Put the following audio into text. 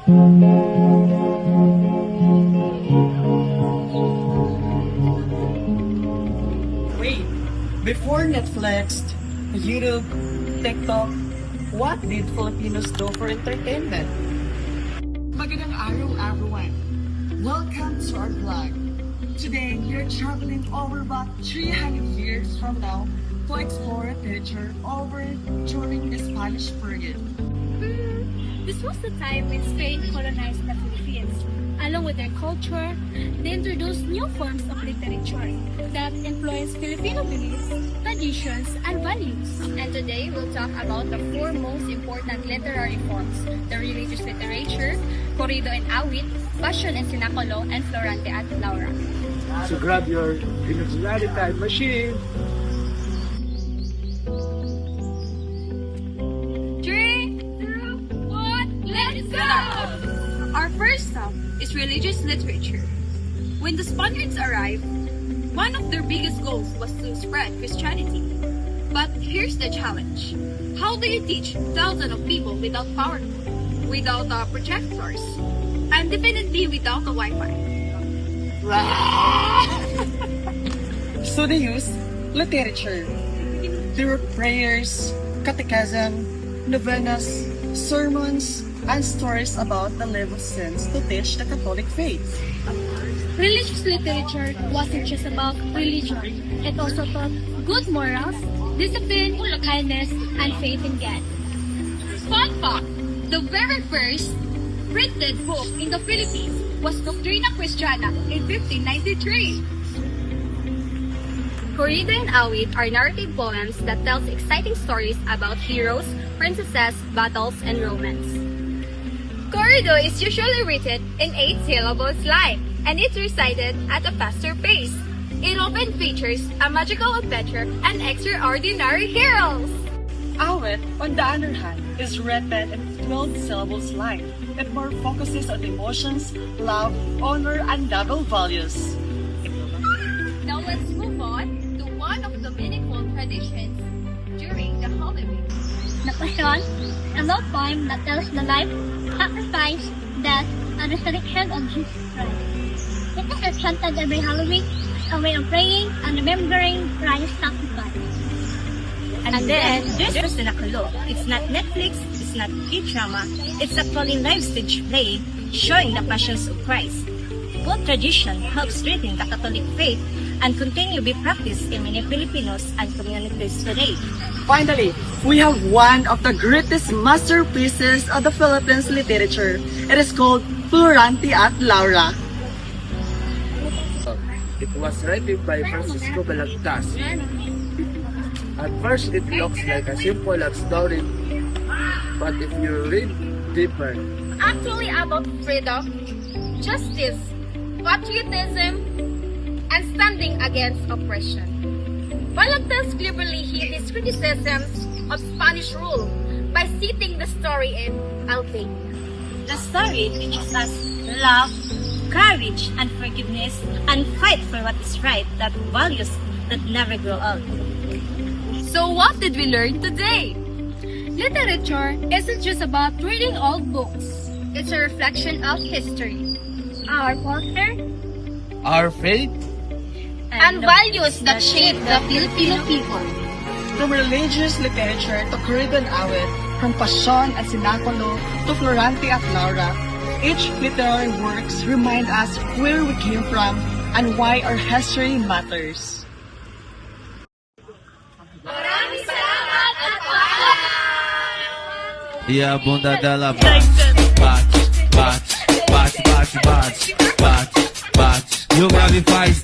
Wait, before Netflix, YouTube, TikTok, what did Filipinos do for entertainment? Magandang araw, everyone. Welcome to our vlog. Today, we are traveling over about 300 years from now to explore literature over during the Spanish period. This was the time when Spain colonized the Philippines. Along with their culture, they introduced new forms of literature that influenced Filipino beliefs, traditions, and values. And today, we'll talk about the four most important literary forms: the religious literature, corrido and awit, passion and sinaculo, and florante at laura. So grab your imaginary time machine. 3, 2, 1, let's go! Our first stop is religious literature. When the Spaniards arrived, one of their biggest goals was to spread Christianity. But here's the challenge. How do you teach thousands of people without power, without projectors, and definitely without a Wi-Fi? So they used literature. There were prayers, catechism, novenas, sermons, and stories about the life of saints to teach the Catholic faith. Religious literature wasn't just about religion. It also taught good morals, discipline, kindness, and faith in God. Fun fact, the very first printed book in the Philippines was Doctrina Christiana in 1593. Corrido and awit are narrative poems that tells exciting stories about heroes, princesses, battles, and romance. Corrido is usually written in 8 syllables line, and it's recited at a faster pace. It often features a magical adventure and extraordinary heroes. Awit, on the other hand, is written in 12 syllables line. It more focuses on emotions, love, honor, and noble values. Now let's move on to one of the meaningful traditions during the Holy Week. The Passion, a love poem that tells the life, sacrifice, death, and resurrection of Jesus Christ. It is chanted every Halloween as a way of praying and remembering Christ's sacrifice. And then, there's the Sinaculo. It's not Netflix, it's not K-drama, it's actually live stage play showing the passions of Christ. Both tradition helps strengthen the Catholic faith and continue to be practiced in many Filipinos and communities today. Finally, we have one of the greatest masterpieces of the Philippines literature. It is called Florante at Laura. It was written by Francisco Balagtas. At first, it looks like a simple love story, but if you read deeper, Actually about freedom, justice, patriotism, and standing against oppression. Balagtas cleverly hid his criticisms of Spanish rule by setting the story in Albania. The story teaches us love, courage, and forgiveness, and fight for what is right, that values that never grow old. So what did we learn today? Literature isn't just about reading old books. It's a reflection of history Our culture, our faith, and values that shape the Filipino people. From religious literature to corrido and awit, from Passion and Sinaculo to Florante at Laura, each literary works remind us where we came from and why our history matters. E a bunda dela bate, bate, bate, bate, bate, bate, bate, bate. E o grave faz